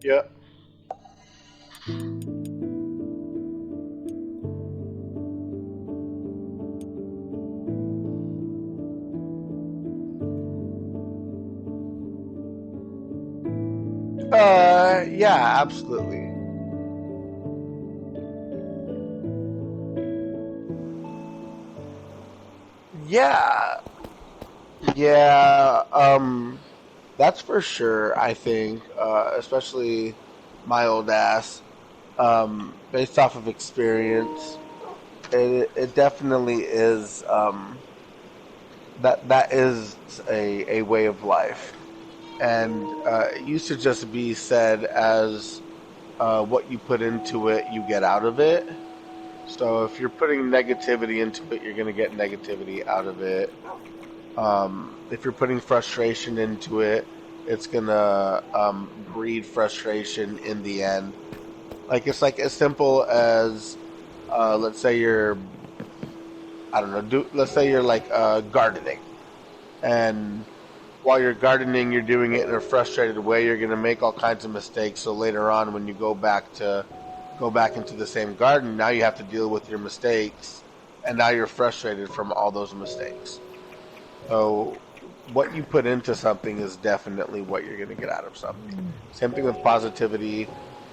Yeah. Yeah, absolutely. Yeah, yeah. That's for sure. I think, especially my old ass, based off of experience, it definitely is. That is a way of life, and it used to just be said as what you put into it, you get out of it. So if you're putting negativity into it, you're going to get negativity out of it. If you're putting frustration into it, it's going to breed frustration in the end. Like it's like as simple as let's say you're I don't know. Let's say you're like gardening, and while you're gardening, you're doing it in a frustrated way. You're going to make all kinds of mistakes. So later on, when you go back into the same garden, now you have to deal with your mistakes, and now you're frustrated from all those mistakes. So what you put into something is definitely what you're going to get out of something. Same thing with positivity.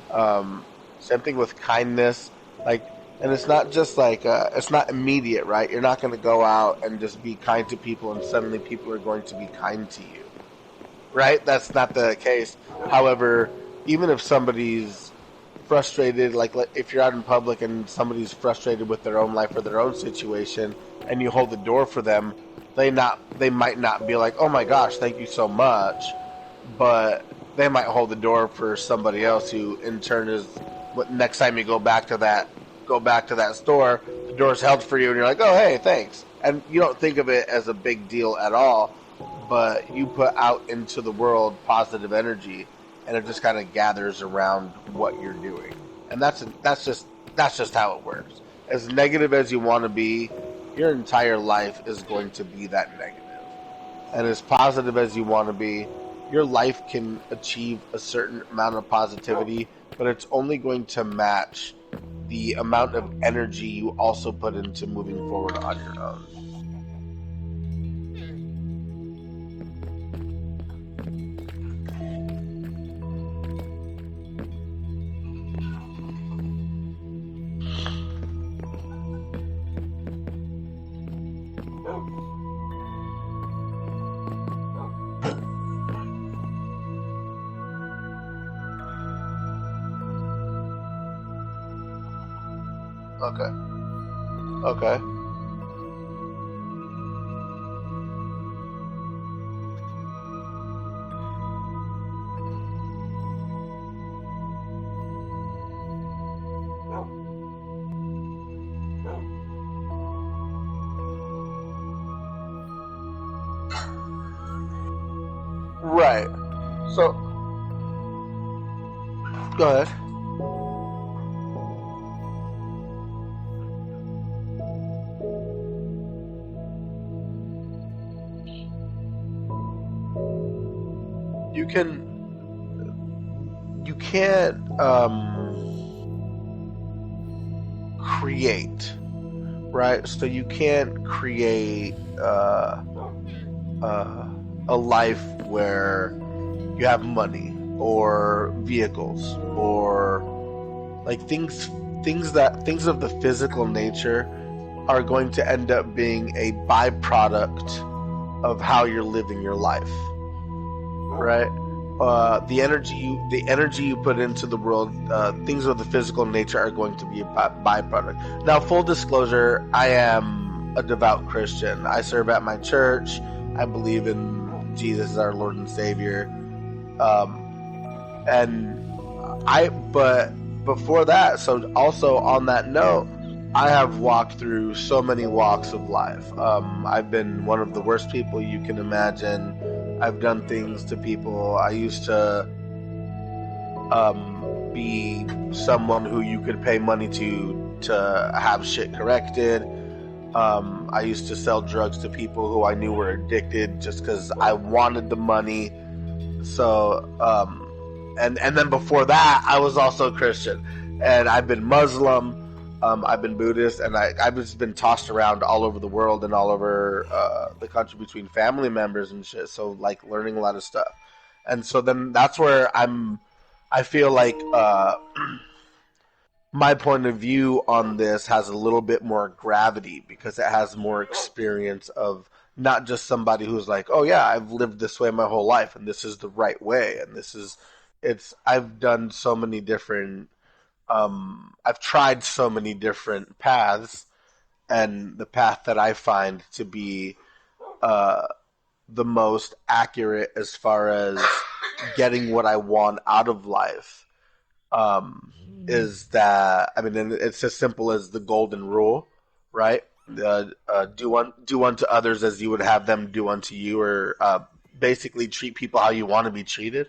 Um, Same thing with kindness. Like, and it's not just like it's not immediate, right? You're not going to go out and just be kind to people, and suddenly people are going to be kind to you, right? That's not the case. However, even if somebody's frustrated, like if you're out in public and somebody's frustrated with their own life or their own situation, and you hold the door for them, they might not be like, oh my gosh, thank you so much, but they might hold the door for somebody else who in turn is what next time you go back to that store, the door's held for you and you're like, oh hey, thanks. And you don't think of it as a big deal at all, but you put out into the world positive energy and it just kind of gathers around what you're doing. And that's just how it works. As negative as you want to be, your entire life is going to be that negative. And as positive as you want to be, your life can achieve a certain amount of positivity, but it's only going to match the amount of energy you also put into moving forward on your own. Okay. Okay. Right. So go ahead. You can you can't create, right? So you can't create uh, a life where you have money or vehicles or like things of the physical nature are going to end up being a byproduct of how you're living your life, right? The energy you put into the world, things of the physical nature are going to be a byproduct. Now, full disclosure, I am a devout Christian. I serve at my church. I believe in Jesus as our Lord and Savior. And but before that, so also on that note, I have walked through so many walks of life. I've been one of the worst people you can imagine. I've done things to people. I used to be someone who you could pay money to have shit corrected. I used to sell drugs to people who I knew were addicted just because I wanted the money. So and then before that, I was also Christian, and I've been Muslim. I've been Buddhist, and I've just been tossed around all over the world and all over the country between family members and shit. So like learning a lot of stuff, and so then that's where I feel like my point of view on this has a little bit more gravity because it has more experience of not just somebody who's like, oh yeah, I've lived this way my whole life and this is the right way and this is it's I've done so many different I've tried so many different paths, and the path that I find to be uh, the most accurate as far as getting what I want out of life is that I mean, and it's as simple as the golden rule, right? Do unto others as you would have them do unto you, or basically treat people how you want to be treated,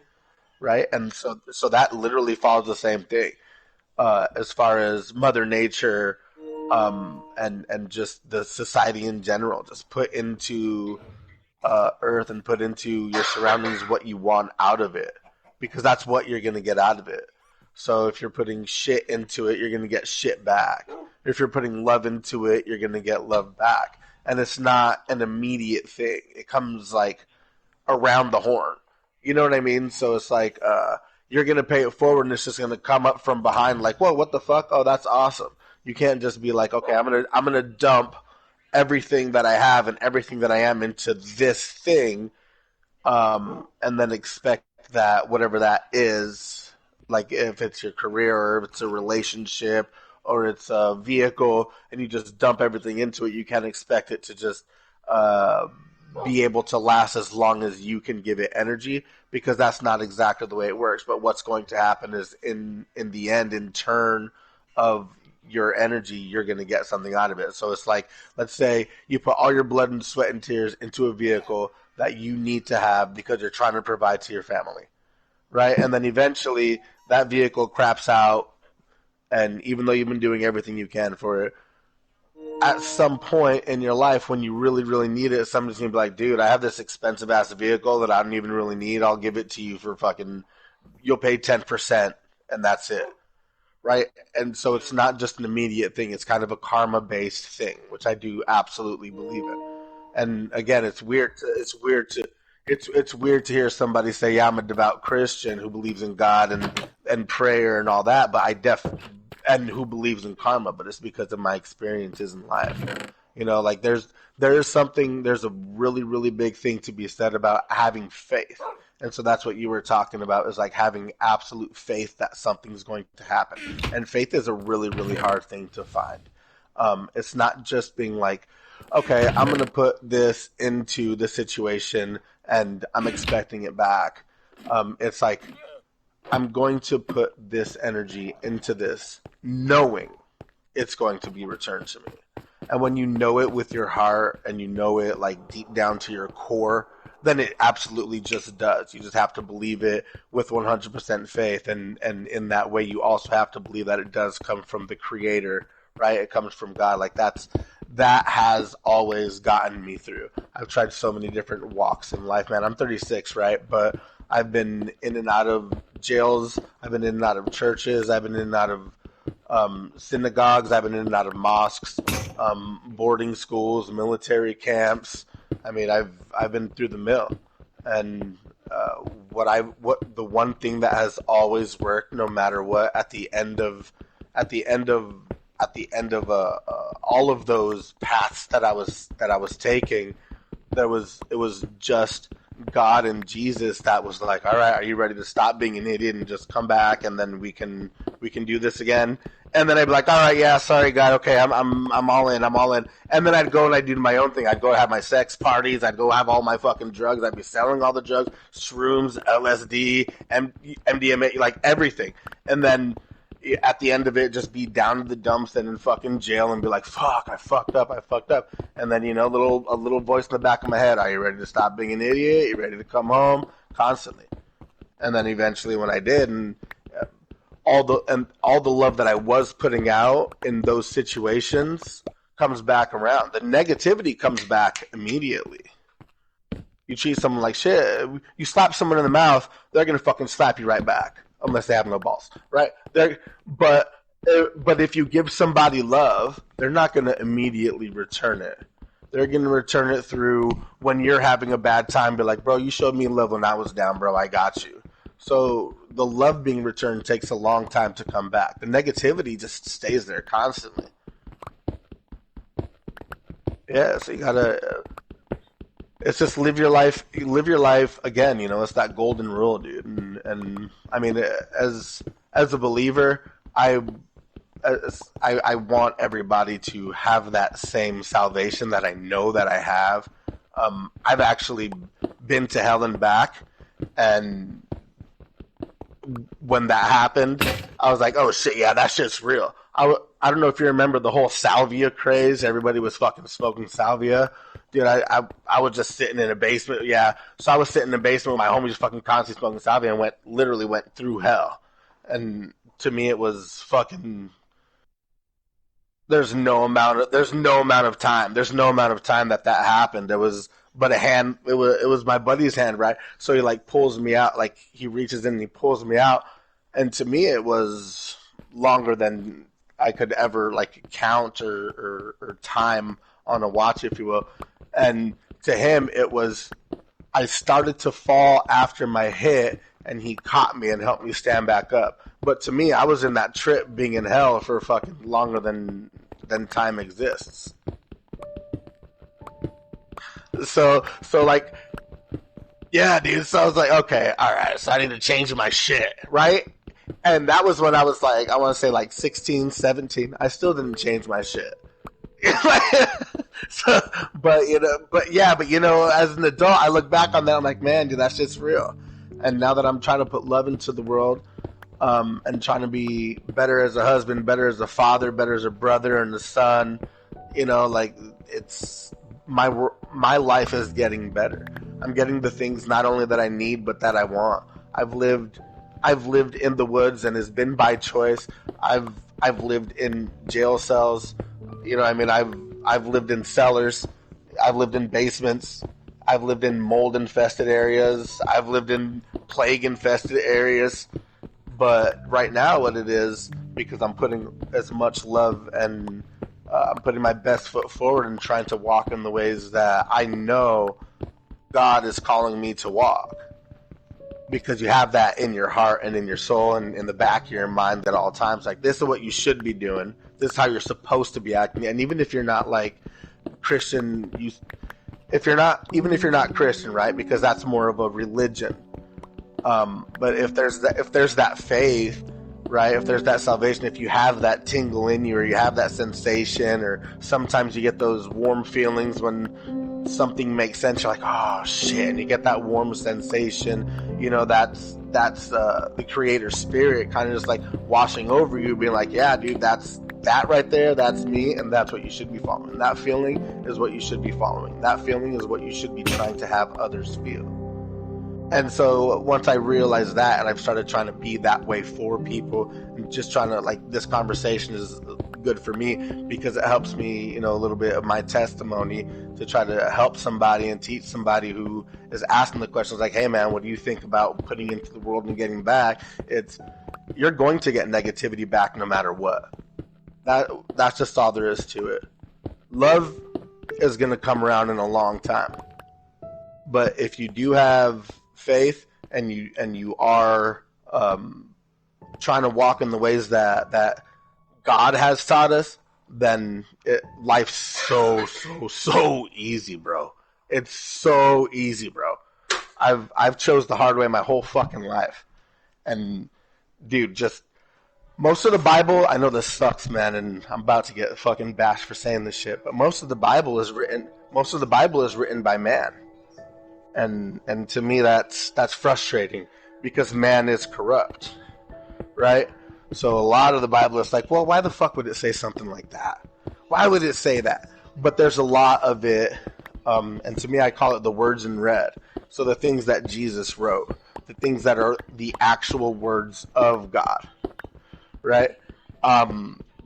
right? And so that literally follows the same thing as far as Mother Nature and just the society in general. Just put into Earth and put into your surroundings what you want out of it, because that's what you're gonna get out of it. So if you're putting shit into it, you're gonna get shit back. If you're putting love into it, you're gonna get love back. And it's not an immediate thing. It comes like around the horn. You know what I mean? So it's like you're gonna pay it forward, and it's just gonna come up from behind, like, whoa, what the fuck? Oh, that's awesome. You can't just be like, okay, I'm gonna dump everything that I have and everything that I am into this thing, and then expect that whatever that is, like if it's your career or if it's a relationship or it's a vehicle, and you just dump everything into it, you can't expect it to just uh, be able to last as long as you can give it energy, because that's not exactly the way it works. But what's going to happen is in the end, in turn of your energy, you're going to get something out of it. So it's like, let's say you put all your blood and sweat and tears into a vehicle that you need to have because you're trying to provide to your family, right? And then eventually that vehicle craps out, and even though you've been doing everything you can for it, at some point in your life when you really, really need it, somebody's gonna be like, dude, I have this expensive ass vehicle that I don't even really need. I'll give it to you for fucking, you'll pay 10% and that's it. Right? And so it's not just an immediate thing, it's kind of a karma based thing, which I do absolutely believe in. And again, it's weird to hear somebody say, "Yeah, I'm a devout Christian who believes in God and prayer and all that," but I def and who believes in karma, but it's because of my experiences in life. You know, like there's a really really big thing to be said about having faith. And so that's what you were talking about, is like having absolute faith that something's going to happen. And faith is a really really hard thing to find. It's not just being like, okay, I'm going to put this into the situation and I'm expecting it back. It's like, I'm going to put this energy into this, knowing it's going to be returned to me. And when you know it with your heart and you know it like deep down to your core, then it absolutely just does. You just have to believe it with 100% faith. And in that way, you also have to believe that it does come from the creator, right? It comes from God. Like that has always gotten me through. I've tried so many different walks in life, man. I'm 36, right? But I've been in and out of jails. I've been in and out of churches. I've been in and out of synagogues. I've been in and out of mosques, boarding schools, military camps. I mean, I've been through the mill, and what the one thing that has always worked, no matter what, at the end of all of those paths that I was taking, it was just God and Jesus that was like, all right, are you ready to stop being an idiot and just come back, and then we can do this again? And then I'd be like, all right, yeah, sorry, God, okay, I'm all in, I'm all in. And then I'd go and I'd do my own thing. I'd go have my sex parties. I'd go have all my fucking drugs. I'd be selling all the drugs, shrooms, LSD, MDMA, like everything. And then at the end of it, just be down to the dumps and in fucking jail and be like, fuck, I fucked up. And then, a little voice in the back of my head, are you ready to stop being an idiot? You ready to come home? Constantly. And then eventually when I did, and all the love that I was putting out in those situations comes back around. The negativity comes back immediately. You treat someone like shit. You slap someone in the mouth, they're gonna fucking slap you right back, unless they have no balls, right? But but if you give somebody love, they're not gonna immediately return it. They're gonna return it through when you're having a bad time. Be like, bro, you showed me love when I was down, bro. I got you. So the love being returned takes a long time to come back. The negativity just stays there constantly. Yeah, so you gotta. It's just live your life. Live your life again. You know, it's that golden rule, dude. And I mean, as a believer, I want everybody to have that same salvation that I know that I have. I've actually been to hell and back, and when that happened, I was like, oh shit, yeah, that shit's real. I don't know if you remember the whole salvia craze. Everybody was fucking smoking salvia. Dude, I was just sitting in a basement. Yeah, so I was sitting in the basement with my homies, fucking constantly smoking salvia, and literally went through hell. And to me, it was fucking. There's no amount of time. There's no amount of time that happened. There was but a hand. It was my buddy's hand, right? So he like pulls me out, like he reaches in and he pulls me out, and to me it was longer than I could ever like count or time on a watch, if you will. And to him, it was I started to fall after my hit, and he caught me and helped me stand back up. But to me, I was in that trip being in hell for fucking longer than time exists. So like, yeah, dude. So I was like, okay, all right. So I need to change my shit, right? And that was when I was like, I want to say like 16, 17. I still didn't change my shit. So, but you know, as an adult, I look back on that. I'm like, man, dude, that shit's real. And now that I'm trying to put love into the world, and trying to be better as a husband, better as a father, better as a brother and a son, you know, like it's my life is getting better. I'm getting the things not only that I need but that I want. I've lived in the woods, and it's been by choice. I've lived in jail cells. You know, I mean, I've lived in cellars. I've lived in basements. I've lived in mold infested areas. I've lived in plague infested areas. But right now, what it is, because I'm putting as much love and I'm putting my best foot forward and trying to walk in the ways that I know God is calling me to walk. Because you have that in your heart and in your soul and in the back of your mind at all times. Like, this is what you should be doing. This is how you're supposed to be acting. And even if you're not like Christian, even if you're not Christian, right? Because that's more of a religion. But if there's that faith, right? If there's that salvation, if you have that tingle in you, or you have that sensation, or sometimes you get those warm feelings when something makes sense. You're like, oh shit, and you get that warm sensation. You know, that's the Creator Spirit kind of just like washing over you, being like, yeah, dude, that's that right there. That's me, and that's what you should be following. That feeling is what you should be following. That feeling is what you should be trying to have others feel. And so once I realized that, and I've started trying to be that way for people, and just trying to like, this conversation is good for me because it helps me, you know, a little bit of my testimony to try to help somebody and teach somebody who is asking the questions like, hey man, what do you think about putting into the world and getting back? It's, you're going to get negativity back no matter what. That's just all there is to it. Love is going to come around in a long time. But if you do have faith and you are trying to walk in the ways that God has taught us, then life's so easy, bro. It's so easy, bro. I've chose the hard way my whole fucking life, and dude, just most of the Bible. I know this sucks, man, and I'm about to get fucking bashed for saying this shit, but most of the Bible is written. Most of the Bible is written by man. And to me that's frustrating because man is corrupt, right? So a lot of the Bible is like, well, why the fuck would it say something like that? Why would it say that? But there's a lot of it, and to me I call it the words in red. So the things that Jesus wrote, the things that are the actual words of God, right?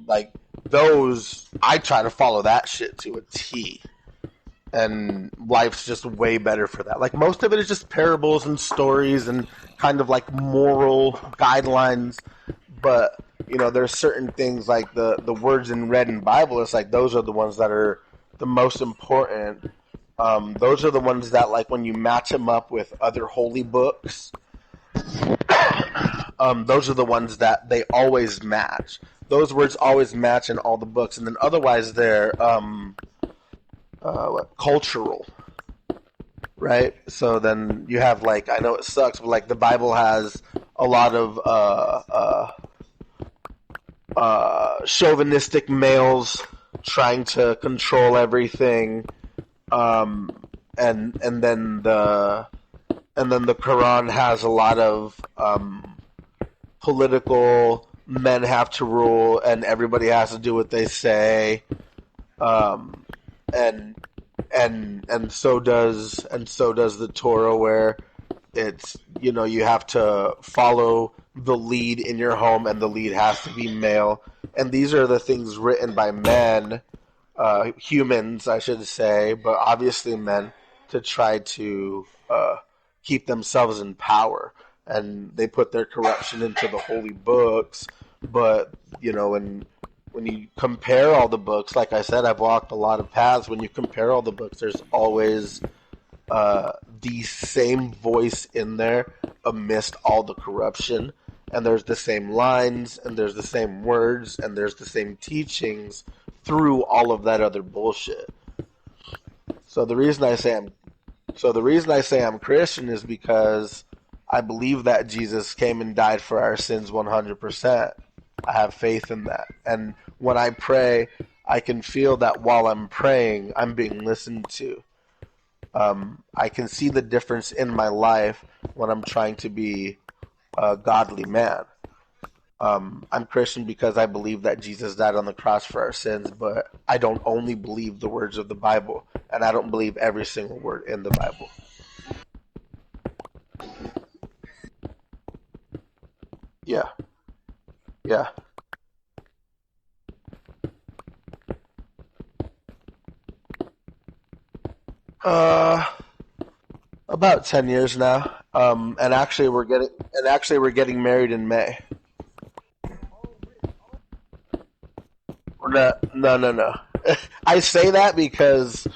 Like those, I try to follow that shit to a T. and life's just way better for that. Like most of it is just parables and stories and kind of like moral guidelines, but there's certain things like the words in red in Bible. It's like those are the ones that are the most important. Those are the ones that, like, when you match them up with other holy books, those are the ones that they always match. Those words always match in all the books, and then otherwise they're cultural, right? So then you have, like, I know it sucks, but like the Bible has a lot of chauvinistic males trying to control everything, um, and then the Quran has a lot of political men have to rule and everybody has to do what they say, um, and and so does the Torah, where it's you have to follow the lead in your home and the lead has to be male, and these are the things written by men, humans I should say, but obviously men, to try to keep themselves in power, and they put their corruption into the holy books. But when you compare all the books, like I said, I've walked a lot of paths. When you compare all the books, there's always the same voice in there amidst all the corruption, and there's the same lines, and there's the same words, and there's the same teachings through all of that other bullshit. So the reason I say I'm Christian is because I believe that Jesus came and died for our sins 100%. I have faith in that. And when I pray, I can feel that while I'm praying, I'm being listened to. I can see the difference in my life when I'm trying to be a godly man. I'm Christian because I believe that Jesus died on the cross for our sins, but I don't only believe the words of the Bible, and I don't believe every single word in the Bible. Yeah, yeah. Uh, about 10 years now. And actually we're getting married in May. No, no, no, no. I say that because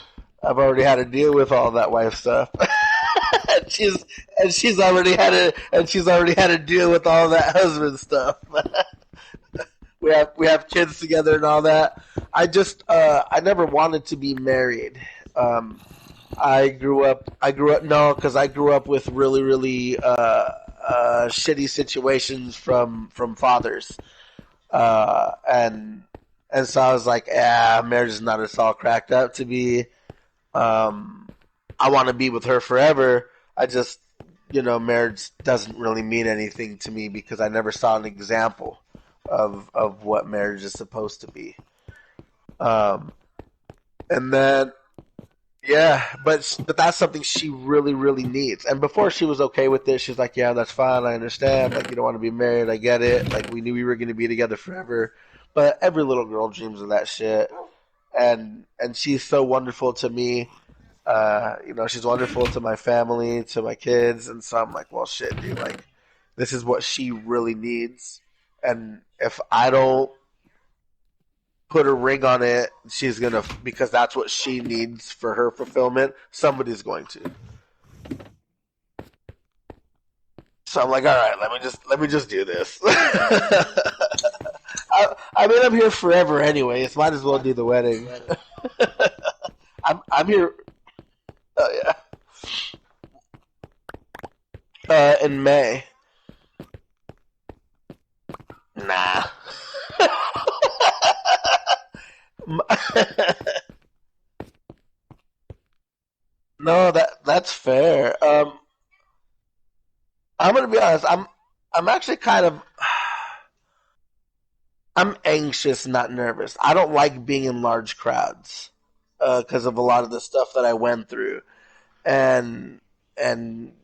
I've already had to deal with all that wife stuff. and she's and she's already had to deal with all that husband stuff. We have kids together and all that. I never wanted to be married. Um, I grew up no, because I grew up with really really shitty situations from fathers, and so I was like, marriage is not as all cracked up to be. Um, I want to be with her forever. I just, marriage doesn't really mean anything to me because I never saw an example of what marriage is supposed to be. Um, and then, yeah, but that's something she really really needs. And before she was okay with this, she's like, yeah, that's fine. I understand. Like, you don't want to be married. I get it. Like, we knew we were going to be together forever. But every little girl dreams of that shit. And she's so wonderful to me. She's wonderful to my family, to my kids, and so I'm like, well, shit, dude, like, this is what she really needs, and if I don't put a ring on it, she's gonna, because that's what she needs for her fulfillment. Somebody's going to. So I'm like, all right, let me just do this. I mean, I'm here forever anyways. Might as well do the wedding. I'm here. Oh yeah, in May. Nah. No, that's fair. I'm gonna be honest. I'm actually kind of I'm anxious, not nervous. I don't like being in large crowds because of a lot of the stuff that I went through, and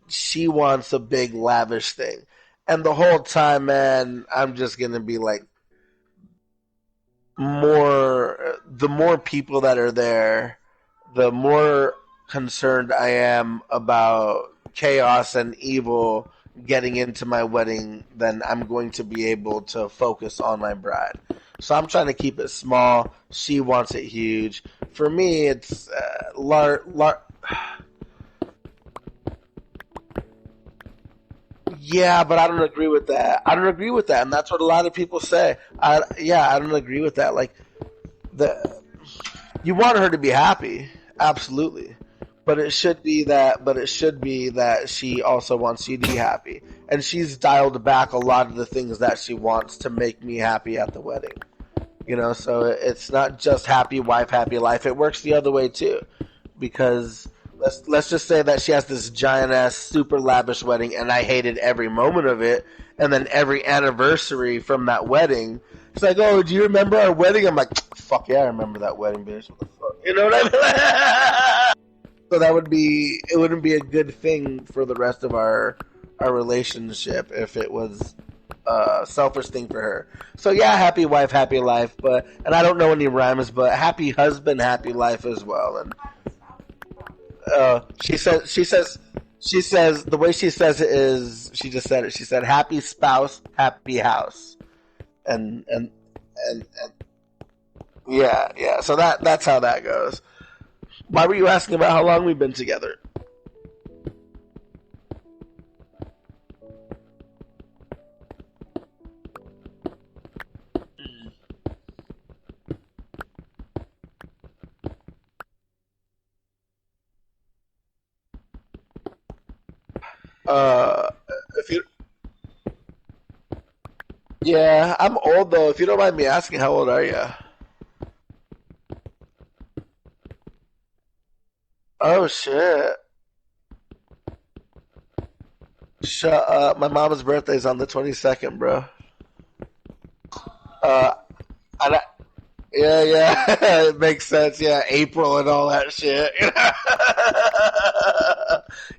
she wants a big lavish thing, and the whole time, man, I'm just gonna be like, the more people that are there, the more concerned I am about chaos and evil getting into my wedding, then I'm going to be able to focus on my bride. So I'm trying to keep it small. She wants it huge. For me, it's yeah, but I don't agree with that. I don't agree with that, and that's what a lot of people say. I don't agree with that. Like the you want her to be happy, absolutely, but it should be that. But it should be that she also wants you to be happy, and she's dialed back a lot of the things that she wants to make me happy at the wedding. So it's not just happy wife, happy life. It works the other way too, because let's just say that she has this giant ass, super lavish wedding, and I hated every moment of it. And then every anniversary from that wedding, it's like, oh, do you remember our wedding? I'm like, fuck yeah, I remember that wedding, bitch. What the fuck? You know what I mean? So that would be it. Wouldn't be a good thing for the rest of our relationship if it was a selfish thing for her. So yeah, happy wife, happy life, but and I don't know any rhymes, but happy husband, happy life as well. And she says the way she says it is she just said it. She said happy spouse, happy house, and yeah. So that's how that goes. Why were you asking about how long we've been together? Uh, if you Yeah, I'm old though. If you don't mind me asking, how old are you? Oh shit! Shut up. My mama's birthday's on the 22nd, bro. Uh, I, yeah, it makes sense. Yeah, April and all that shit.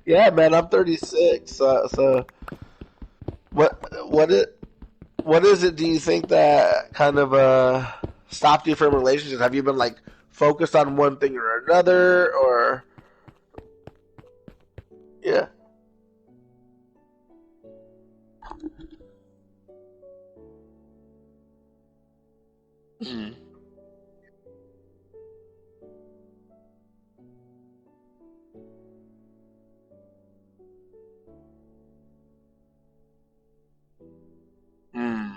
Yeah, man, I'm 36. So what it what is it? Do you think that kind of stopped you from relationships? Have you been like focused on one thing or another, or yeah? Mm. Mm.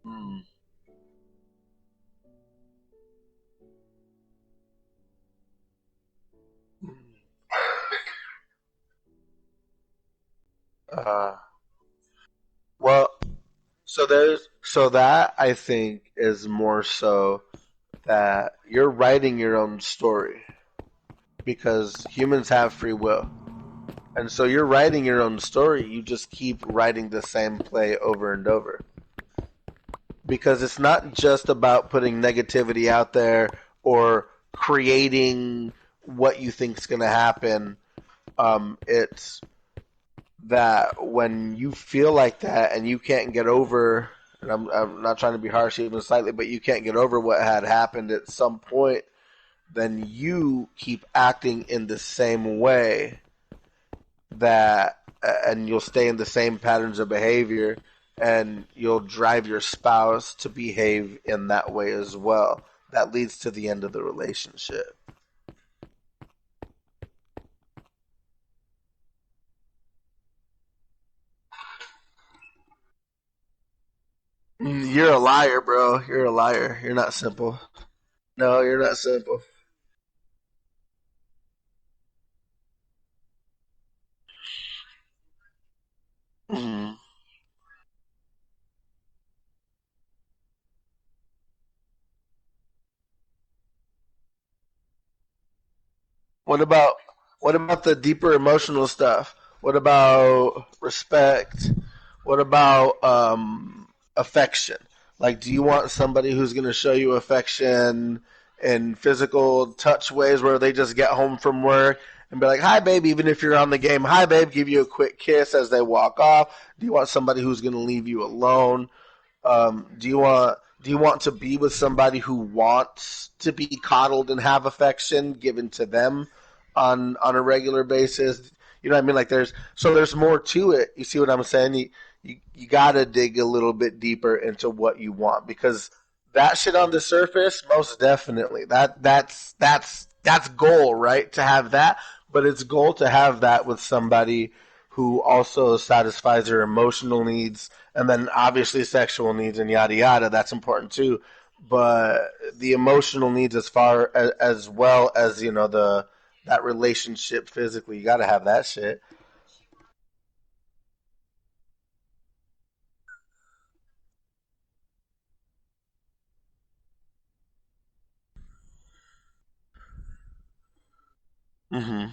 Mm. Uh, well, so that I think is more so that you're writing your own story because humans have free will. And so you're writing your own story. You just keep writing the same play over and over. Because it's not just about putting negativity out there or creating what you think is going to happen. It's that when you feel like that and you can't get over, and I'm not trying to be harsh even slightly, but you can't get over what had happened at some point, then you keep acting in the same way that, and you'll stay in the same patterns of behavior, and you'll drive your spouse to behave in that way as well. That leads to the end of the relationship. You're a liar, bro. You're a liar. You're not simple. No, you're not simple. Mm. What about what about the deeper emotional stuff? What about respect? What about affection? Like, do you want somebody who's going to show you affection in physical touch ways, where they just get home from work and be like, "Hi, babe." Even if you're on the game, "Hi, babe." Give you a quick kiss as they walk off. Do you want somebody who's going to leave you alone? Do you want to be with somebody who wants to be coddled and have affection given to them on a regular basis? You know what I mean? Like there's more to it. You see what I'm saying? You gotta dig a little bit deeper into what you want because that shit on the surface, most definitely. That's goal, right? To have that, but it's goal to have that with somebody who also satisfies their emotional needs and then obviously sexual needs and yada yada. That's important too. But the emotional needs, as well as the that relationship physically, you got to have that shit. Mm-hmm.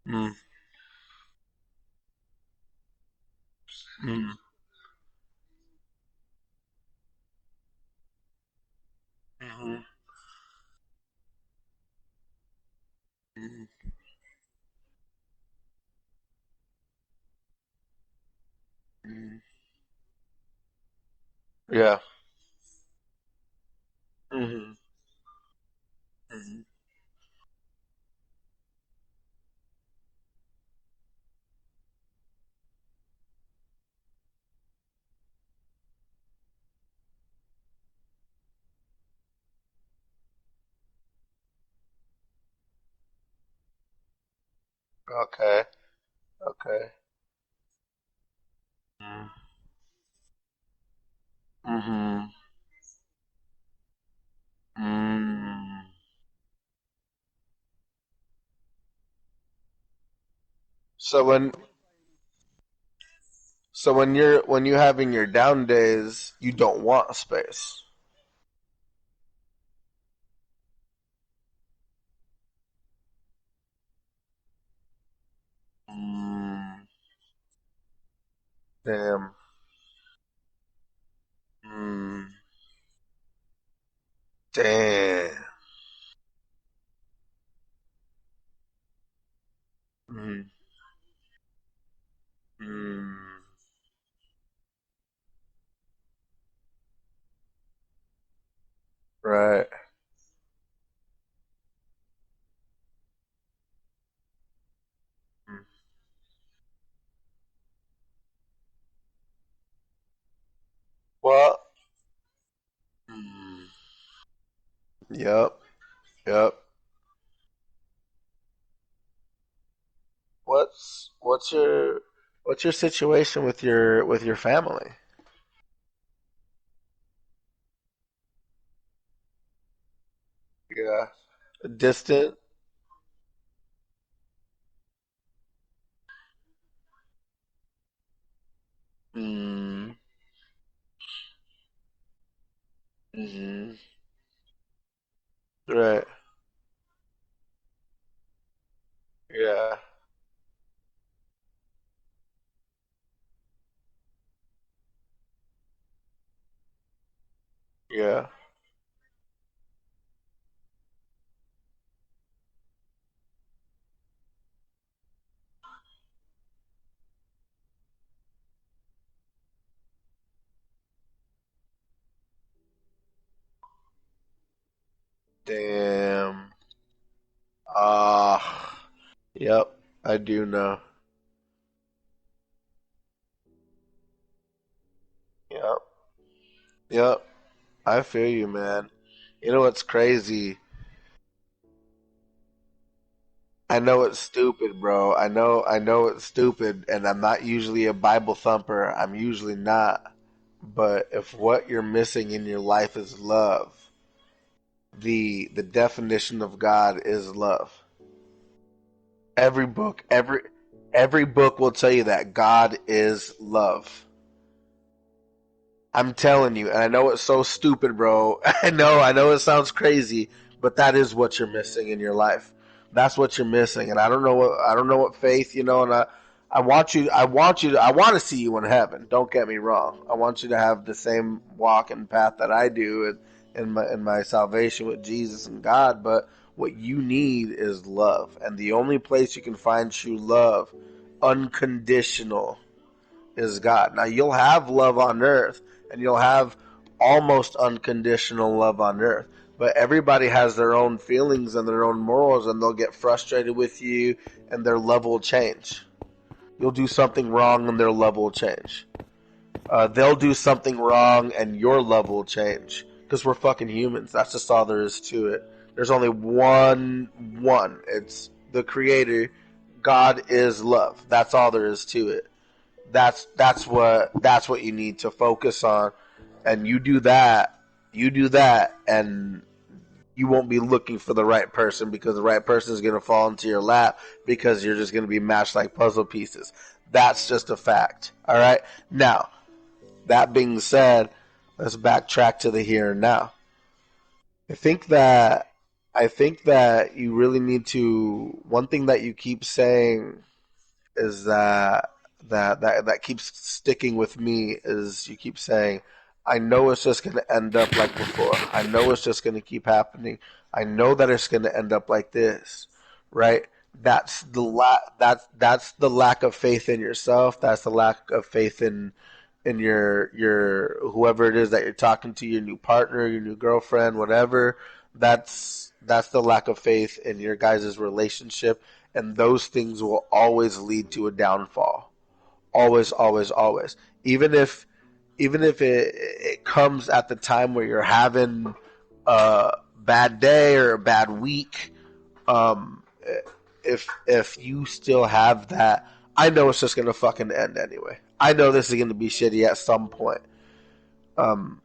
Mm-hmm. Mm-hmm. Mm-hmm. Mm-hmm. Yeah. Mm-hmm. Mm-hmm. Okay. Okay. Mm-hmm. Mm. So when you're having your down days, you don't want space. Mm. Damn. Mm. Damn. Mm. Mm. Right. Mm. Well. Mm. Yep. Yep. What's your situation with your family? Yeah. Distant. Mm. Mm-hmm. Right. Yeah. Yeah. Damn. Ah. Yep. I do know. Yep. Yep. I feel you, man. You know what's crazy? I know it's stupid, bro. I know it's stupid, and I'm not usually a Bible thumper. I'm usually not. But if what you're missing in your life is love, the definition of God is love. Every book, every book will tell you that God is love. I'm telling you, and I know it's so stupid, bro. I know it sounds crazy, but that is what you're missing in your life. That's what you're missing, and I don't know what faith, and I want to see you in heaven. Don't get me wrong. I want you to have the same walk and path that I do in my salvation with Jesus and God. But what you need is love, and the only place you can find true love, unconditional, is God. Now you'll have love on earth, and you'll have almost unconditional love on earth. But everybody has their own feelings and their own morals, and they'll get frustrated with you, and their love will change. You'll do something wrong and their love will change. They'll do something wrong and your love will change. Because we're fucking humans. That's just all there is to it. There's only one. It's the creator. God is love. That's all there is to it. That's what you need to focus on. And you do that, and you won't be looking for the right person because the right person is going to fall into your lap because you're just going to be matched like puzzle pieces. That's just a fact. All right. Now, that being said, let's backtrack to the here and now. I think that I think that you really need to. One thing that you keep saying is that keeps sticking with me is you keep saying, I know it's just going to end up like before. I know it's just going to keep happening. I know that it's going to end up like this, right? That's the lack of faith in yourself. That's the lack of faith in your whoever it is that you're talking to, your new partner, your new girlfriend, whatever. That's the lack of faith in your guys' relationship, and those things will always lead to a downfall. Always, always, always. Even if it comes at the time where you're having a bad day or a bad week, um, if you still have that, I know it's just gonna fucking end anyway. I know this is gonna be shitty at some point. Um,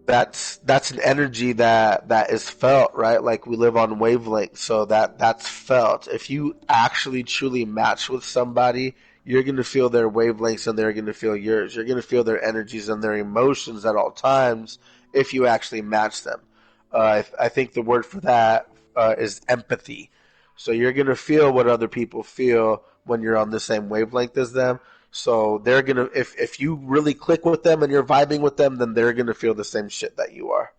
that's an energy that is felt, right? Like we live on wavelengths, so that's felt. If you actually truly match with somebody, you're going to feel their wavelengths and they're going to feel yours. You're going to feel their energies and their emotions at all times if you actually match them. I think the word for that is empathy. So you're going to feel what other people feel when you're on the same wavelength as them. So they're gonna if you really click with them and you're vibing with them, then they're gonna feel the same shit that you are.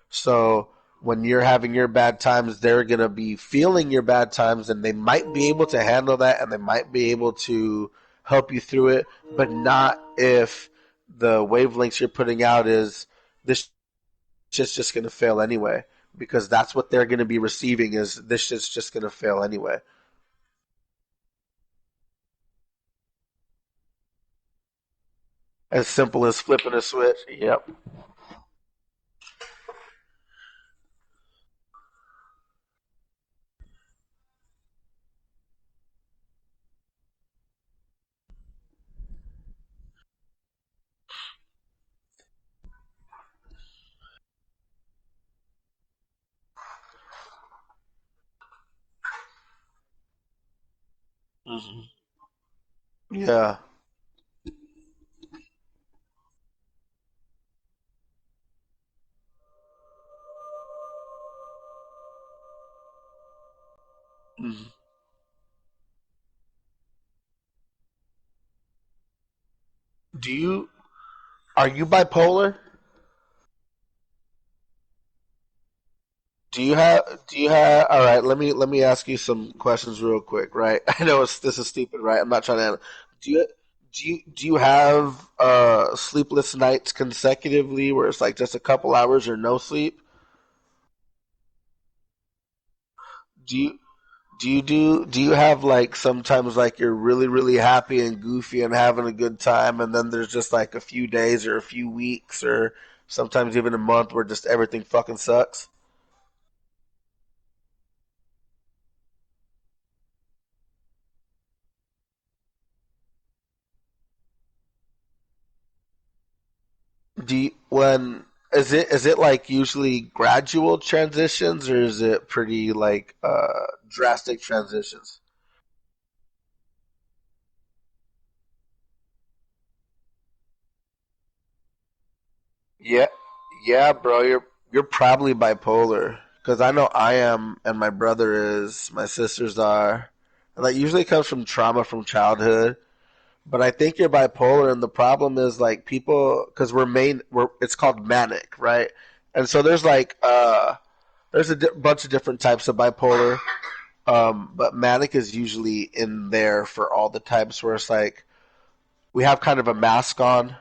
So when you're having your bad times, they're gonna be feeling your bad times, and they might be able to handle that, and they might be able to help you through it, but not if the wavelengths you're putting out is this shit's just gonna fail anyway, because that's what they're gonna be receiving is this shit's just gonna fail anyway. As simple as flipping a switch. Yep. Hmm. Yeah. Mhm. Do you are you bipolar? Do you have all right, let me ask you some questions real quick, right? I know this is stupid, right? I'm not trying to do you do you have sleepless nights consecutively where it's like just a couple hours or no sleep? Do you do you have like sometimes like you're really happy and goofy and having a good time, and then there's just like a few days or a few weeks or sometimes even a month where just everything fucking sucks? Do you, when is it like usually gradual transitions, or is it pretty like drastic transitions? Yeah, yeah, bro, you're probably bipolar because I know I am, and my brother is, my sisters are. And that usually comes from trauma from childhood. But I think you're bipolar, and the problem is like people because we're it's called manic, right? And so there's a bunch of different types of bipolar, but manic is usually in there for all the types where it's like we have kind of a mask on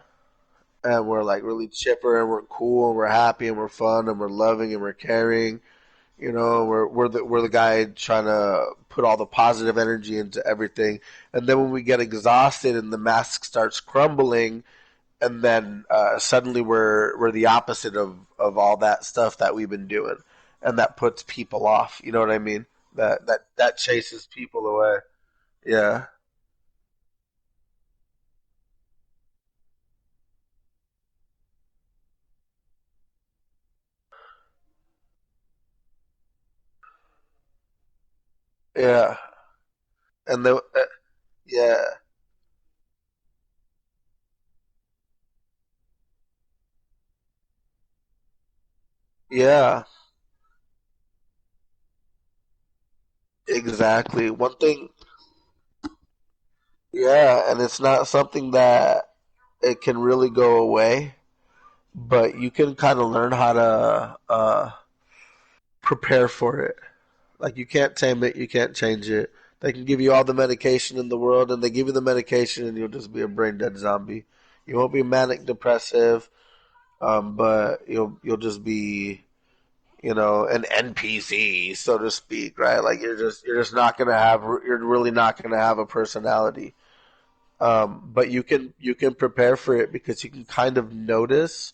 and we're like really chipper and we're cool and we're happy and we're fun and we're loving and we're caring. You know, we're the guy trying to put all the positive energy into everything, and then when we get exhausted and the mask starts crumbling, and then suddenly we're the opposite of all that stuff that we've been doing, and that puts people off. You know what I mean? That chases people away. Yeah, yeah, and the yeah, yeah, exactly. One thing, yeah, and it's not something that it can really go away, but you can kind of learn how to prepare for it. Like you can't tame it, you can't change it. They can give you all the medication in the world, and they give you the medication, and you'll just be a brain dead zombie. You won't be manic depressive, but you'll just be an NPC, so to speak, right? Like you're just not gonna have you're really not gonna have a personality. But you can prepare for it because you can kind of notice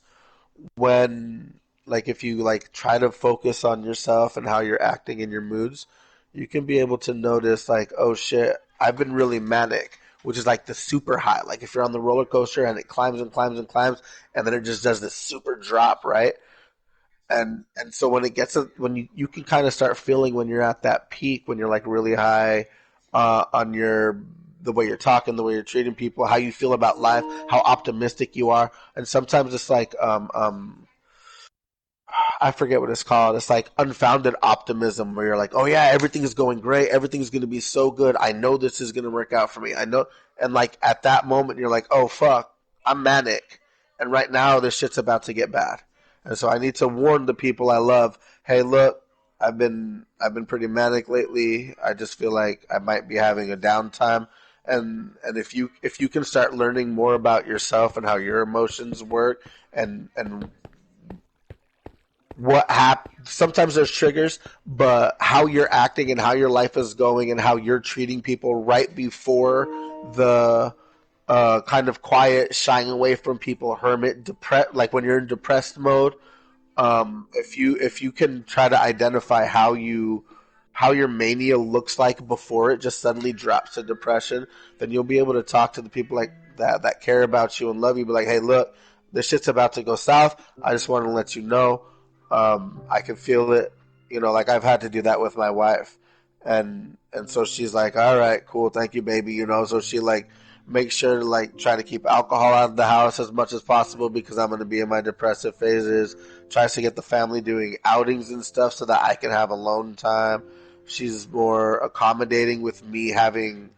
when like if you like try to focus on yourself and how you're acting in your moods, you can be able to notice like, oh shit, I've been really manic, which is like the super high. Like if you're on the roller coaster and it climbs and climbs and climbs, and then it just does this super drop, right? And so when it gets when you can kind of start feeling when you're at that peak, when you're like really high on your the way you're talking, the way you're treating people, how you feel about life, how optimistic you are, and sometimes it's like I forget what it's called. It's like unfounded optimism where you're like, oh yeah, everything is going great. Everything's going to be so good. I know this is going to work out for me. I know. And like at that moment, you're like, oh fuck, I'm manic. And right now, this shit's about to get bad. And so I need to warn the people I love, hey, look, I've been pretty manic lately. I just feel like I might be having a downtime. And if you can start learning more about yourself and how your emotions work and sometimes there's triggers, but how you're acting and how your life is going and how you're treating people right before the kind of quiet shying away from people hermit depressed, like when you're in depressed mode, if you can try to identify how your mania looks like before it just suddenly drops to depression, then you'll be able to talk to the people like that care about you and love you. Be like, hey, look, this shit's about to go south. I just want to let you know. I can feel it. Like I've had to do that with my wife, and so she's like, all right, cool, thank you, baby. So she like makes sure to like try to keep alcohol out of the house as much as possible because I'm going to be in my depressive phases. Tries to get the family doing outings and stuff so that I can have alone time. She's more accommodating with me having,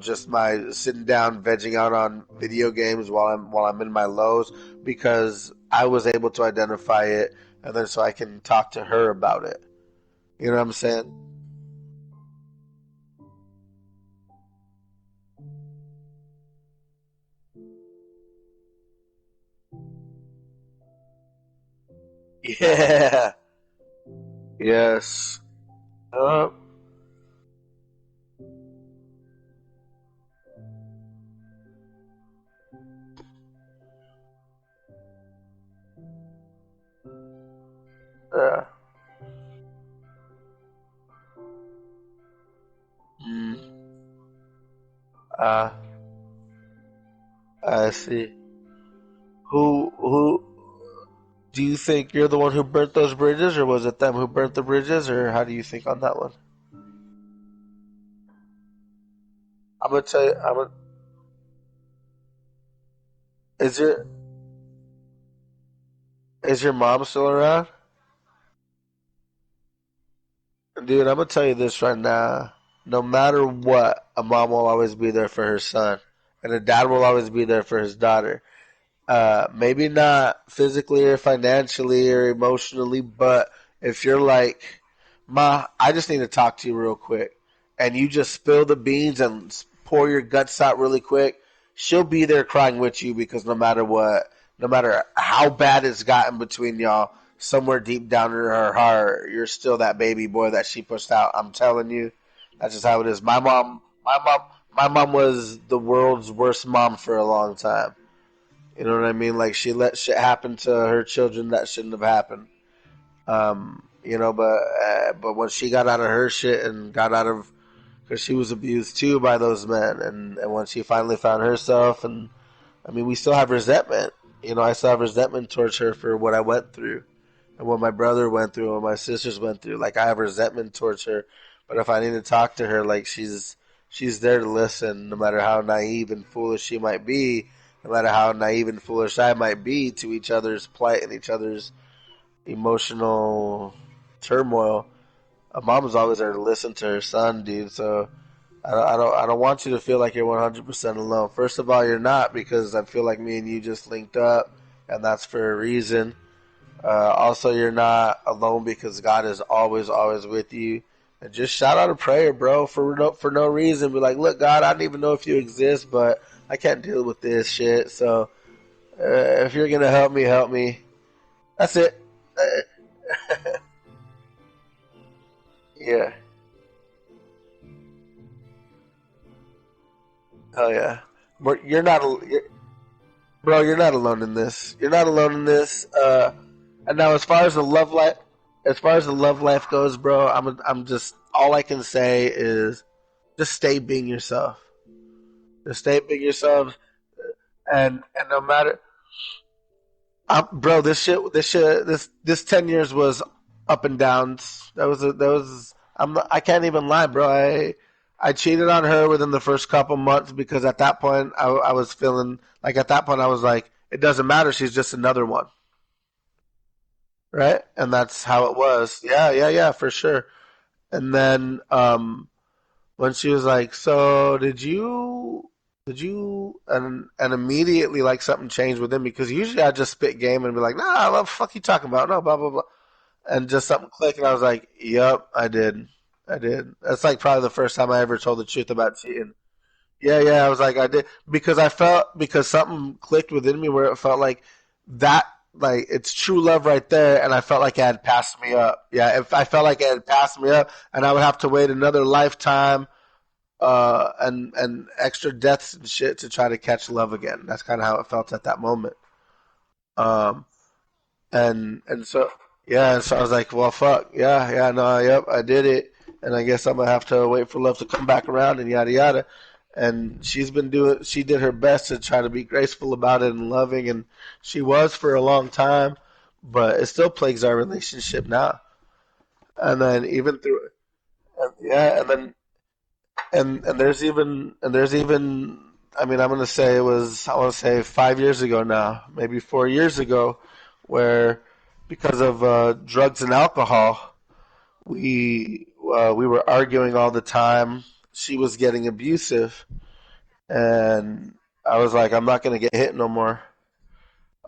just my sitting down, vegging out on video games while I'm in my lows because I was able to identify it, and then so I can talk to her about it. You know what I'm saying? Yeah. Yes. Uh, yeah. Mm. Uh, I see. Who do you think you're the one who burnt those bridges, or was it them who burnt the bridges, or how do you think on that one? I'm gonna tell you. Is your is your mom still around, dude? I'm gonna tell you this right now. no matter what, a mom will always be there for her son, and a dad will always be there for his daughter. Maybe not physically or financially or emotionally, but if you're like, Ma, I just need to talk to you real quick, and you just spill the beans and pour your guts out really quick, she'll be there crying with you because no matter what, no matter how bad it's gotten between y'all, somewhere deep down in her heart, you're still that baby boy that she pushed out. I'm telling you, that's just how it is. My mom was the world's worst mom for a long time. You know what I mean? Like she let shit happen to her children that shouldn't have happened. But when she got out of her shit and got out of because she was abused too by those men, and when she finally found herself, and I mean, we still have resentment. You know, I still have resentment towards her for what I went through and what my brother went through and what my sisters went through. Like I have resentment towards her, but if I need to talk to her, like she's there to listen, no matter how naive and foolish she might be, no matter how naive and foolish I might be to each other's plight and each other's emotional turmoil. A mom is always there to listen to her son, dude. So I don't want you to feel like you're 100% alone. First of all, you're not because I feel like me and you just linked up, and that's for a reason. Also, you're not alone because God is always, always with you. And just shout out a prayer, bro, for no reason. Be like, look, God, I don't even know if you exist, but I can't deal with this shit. So if you're gonna help me, help me. That's it. Uh, yeah. Oh yeah. You're not, bro. You're not alone in this. You're not alone in this. And now, as far as the love life goes, bro, I'm just all I can say is just stay being yourself. Just stay being yourself, and no matter, bro, this 10 years was up and downs. That was. I can't even lie, bro. I cheated on her within the first couple months because at that point I was feeling like at that point I was like, it doesn't matter. She's just another one, right? And that's how it was. Yeah, yeah, yeah, for sure. And then when she was like, "So did you?" and immediately like something changed with him because usually I just spit game and be like, "Nah, what the fuck you talking about?" No, blah blah blah, and just something clicked, and I was like, "Yep, I did, I did." That's like probably the first time I ever told the truth about cheating. Yeah, yeah, I was like, I did because I felt because something clicked within me where it felt like that, like it's true love right there, and I felt like it had passed me up. Yeah, if I felt like it had passed me up, and I would have to wait another lifetime, and extra deaths and shit to try to catch love again. That's kind of how it felt at that moment. Um, and so yeah, and so I was like, well, fuck, yeah, yeah, no, yep, I did it, and I guess I'm gonna have to wait for love to come back around and yada yada. And she did her best to try to be graceful about it and loving, and she was for a long time, but it still plagues our relationship now. And then even through, yeah, and then and there's even I mean I'm gonna say it was I want to say 5 years ago now, maybe 4 years ago, where because of drugs and alcohol, we were arguing all the time. She was getting abusive, and I was like, I'm not gonna get hit no more.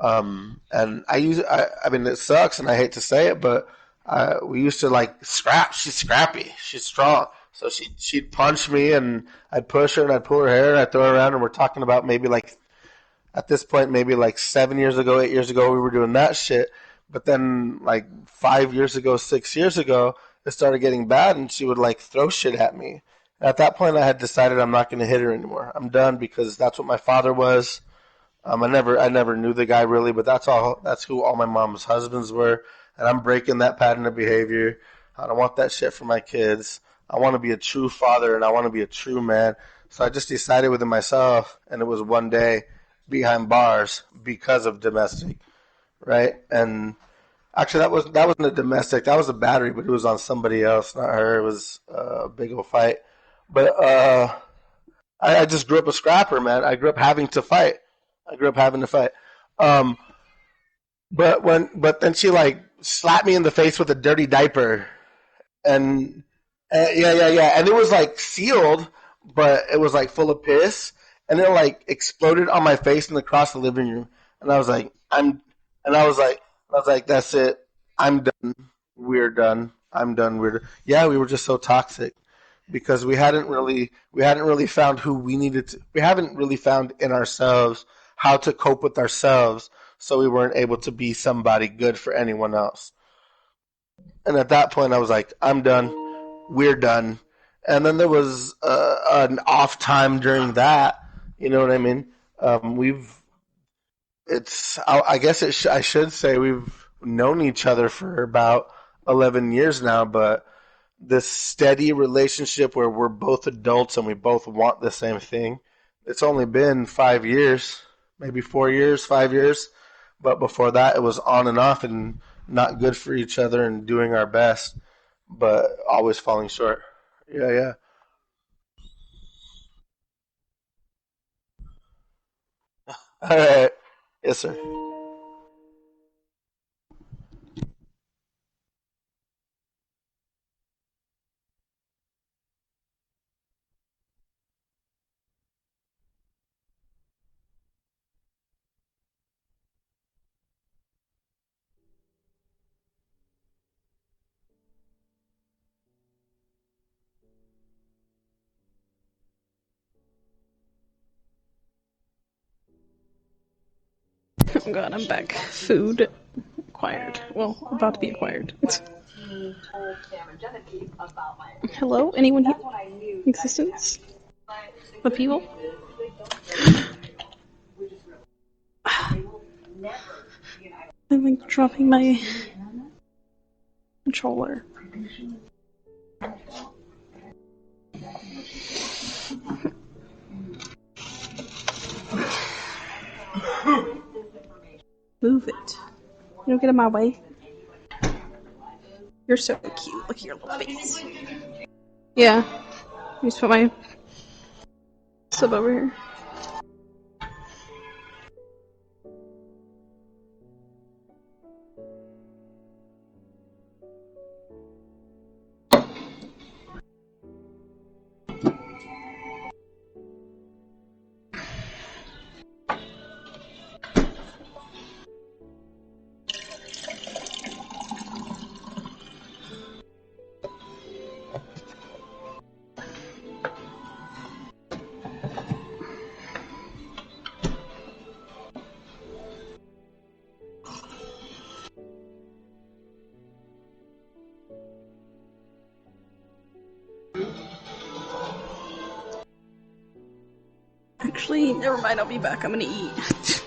And I mean, it sucks, and I hate to say it, but we used to like scrap. She's scrappy. She's strong. So she'd punch me, and I'd push her, and I'd pull her hair, and I'd throw her around. And we're talking about maybe like at this point, maybe like 7 years ago, 8 years ago, we were doing that shit. But then like 5 years ago, 6 years ago, it started getting bad, and she would like throw shit at me. At that point, I had decided I'm not going to hit her anymore. I'm done because that's what my father was. I never knew the guy really, but that's who all my mom's husbands were, and I'm breaking that pattern of behavior. I don't want that shit for my kids. I want to be a true father, and I want to be a true man. So I just decided within myself, and it was one day behind bars because of domestic, right? And actually, that wasn't a domestic. That was a battery, but it was on somebody else, not her. It was a big old fight. But I just grew up a scrapper, man. I grew up having to fight. I grew up having to fight. Um, but then she like slapped me in the face with a dirty diaper, and Yeah. And it was like sealed, but it was like full of piss, and it like exploded on my face and across the living room. And I was like, and I was like, that's it. I'm done. We're done. I'm done. Yeah, we were just so toxic because we hadn't really found who we needed to. We haven't really found in ourselves how to cope with ourselves, so we weren't able to be somebody good for anyone else. And at that point, I was like, I'm done. We're done. And then there was an off time during that. You know what I mean? We've it's I guess I should say we've known each other for about 11 years now, but this steady relationship where we're both adults and we both want the same thing. It's only been 5 years, maybe 4 years, 5 years. But before that, it was on and off and not good for each other and doing our best, but always falling short. Yeah, yeah. All right. Yes, sir. Oh god, I'm back. Food acquired. Well, about to be acquired. Hello? Anyone here? Existence? The people? I'm like dropping my controller. Move it. You don't get in my way. You're so cute. Look at your little face. Yeah. Let me just put my sub over here. Actually, never mind. I'll be back. I'm gonna eat.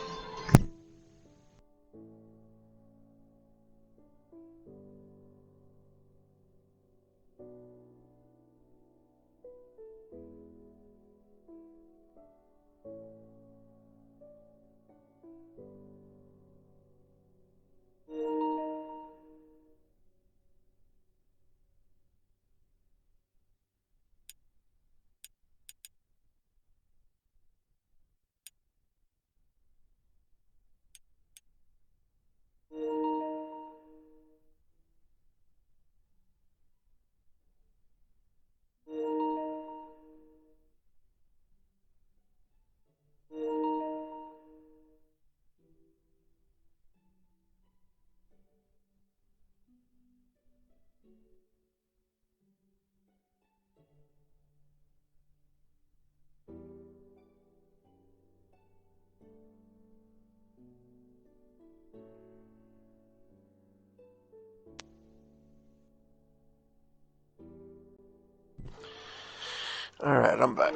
All right, I'm back.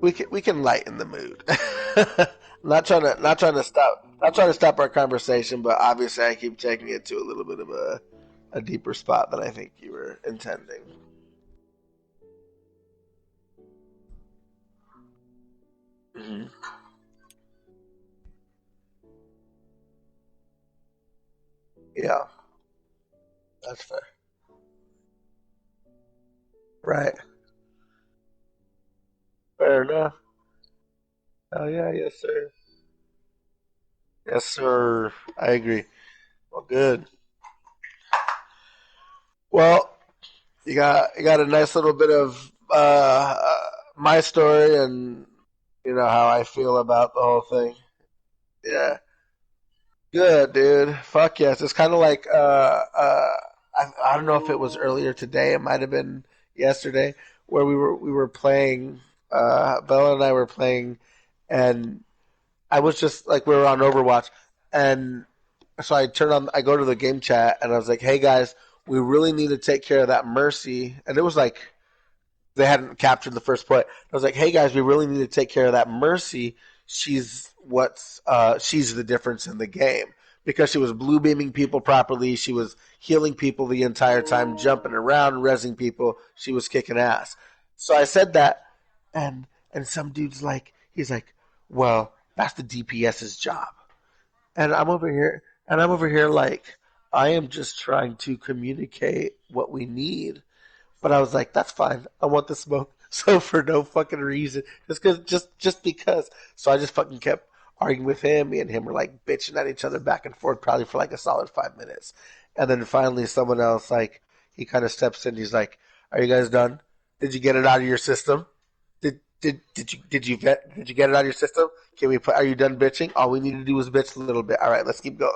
We can lighten the mood. Not trying to stop our conversation, but obviously I keep taking it to a little bit of a deeper spot than I think you were intending. Hmm. Yeah, that's fair. Right. Fair enough. Oh yeah, yes sir. Yes, sir. I agree. Well, good. Well, you got a nice little bit of my story and how I feel about the whole thing. Yeah, good, dude. Fuck yes. It's kind of like I don't know if it was earlier today. It might have been yesterday where we were playing. Bella and I were playing, and I was just like we were on Overwatch, and so I go to the game chat, and I was like, "Hey guys, we really need to take care of that Mercy." And it was like they hadn't captured the first play. I was like, "Hey guys, we really need to take care of that Mercy. She's the difference in the game because she was blue beaming people properly. She was healing people the entire time, jumping around, rezzing people. She was kicking ass." So I said that, and some dude's like, he's like, "Well, that's the DPS's job." And I'm over here like I am just trying to communicate what we need. But I was like, that's fine. I want the smoke. So for no fucking reason, just because. So I just fucking kept arguing with him. Me and him were like bitching at each other back and forth, probably for like a solid 5 minutes. And then finally, someone else like he kind of steps in. He's like, "Are you guys done? Did you get it out of your system? Did you get it out of your system? Can we put? Are you done bitching? All we need to do is bitch a little bit. All right, let's keep going."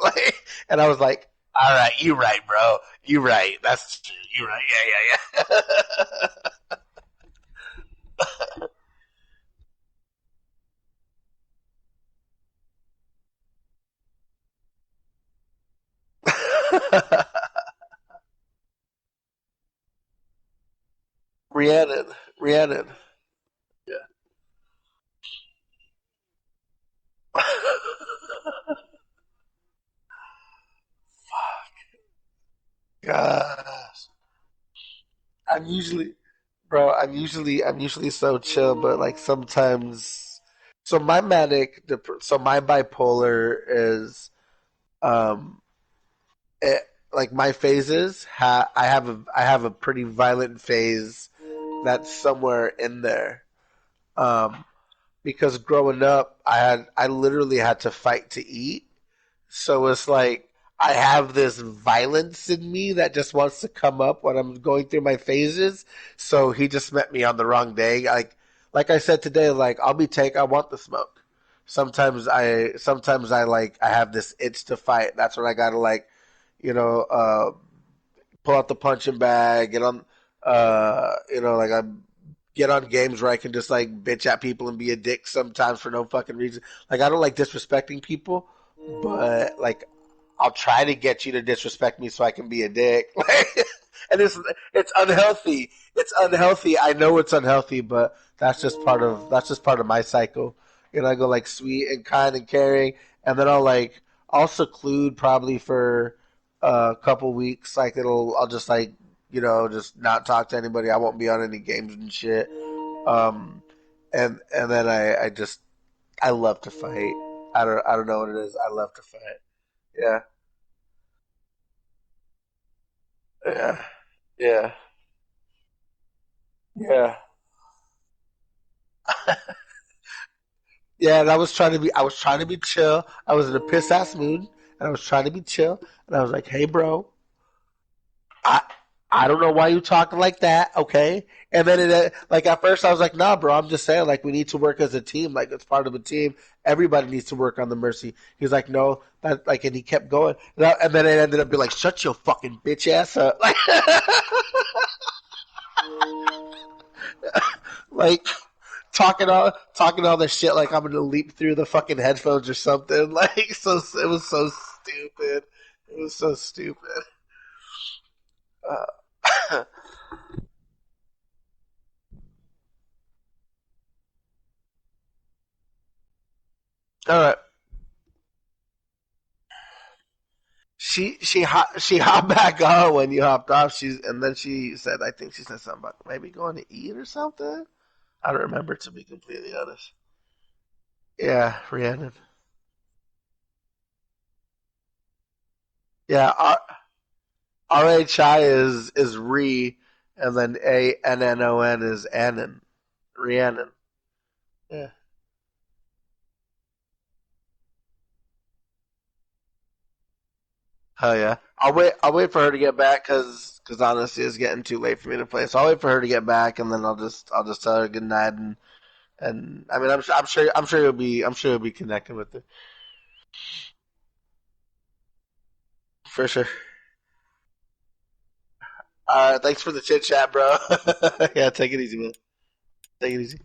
And I was like, "All right, you right, bro. You right. That's true. You right. Yeah, yeah, yeah." Rhiannon, Rhiannon. Yeah. Gosh, I'm usually, bro. I'm usually so chill, but like sometimes. So my so my bipolar is um it, like my phases. I have a pretty violent phase that's somewhere in there. Um, because growing up, I literally had to fight to eat. So it's like I have this violence in me that just wants to come up when I'm going through my phases. So he just met me on the wrong day. Like I said today, like I want the smoke. Sometimes I like I have this itch to fight. That's when I gotta like, you know, pull out the punching bag, get on like I get on games where I can just like bitch at people and be a dick sometimes for no fucking reason. Like I don't like disrespecting people, but like I'll try to get you to disrespect me so I can be a dick. And it's unhealthy. It's unhealthy. I know it's unhealthy, but that's just part of my cycle. I go like sweet and kind and caring, and then I'll seclude probably for a couple weeks. Like I'll just like just not talk to anybody. I won't be on any games and shit. Um, and then I love to fight. I don't know what it is. I love to fight. Yeah. Yeah, yeah, yeah, yeah. And I was trying to be chill. I was in a piss ass mood, and I was trying to be chill. And I was like, "Hey, bro, I I don't know why you talking like that, okay?" And then like at first I was like, "Nah, bro, I'm just saying like we need to work as a team. Like it's part of a team. Everybody needs to work on the mercy." He's like, "No, that like," and he kept going. And then it ended up being like, "Shut your fucking bitch ass up!" Like talking all this shit like I'm gonna leap through the fucking headphones or something. Like so, it was so stupid. It was so stupid. Uh, all right. She hopped back on when you hopped off. And then she said, I think she said something about maybe going to eat or something. I don't remember, to be completely honest. Yeah, Rhiannon. Yeah, RHI is Re, and then ANNON is Annan. Rhiannon. Yeah. Hell yeah. I'll wait for her to get back because honestly it's getting too late for me to play. So I'll wait for her to get back and then I'll just tell her good night and I mean I'm sure you'll be connecting with her for sure. All right, thanks for the chit chat, bro. Yeah, take it easy, man. Take it easy.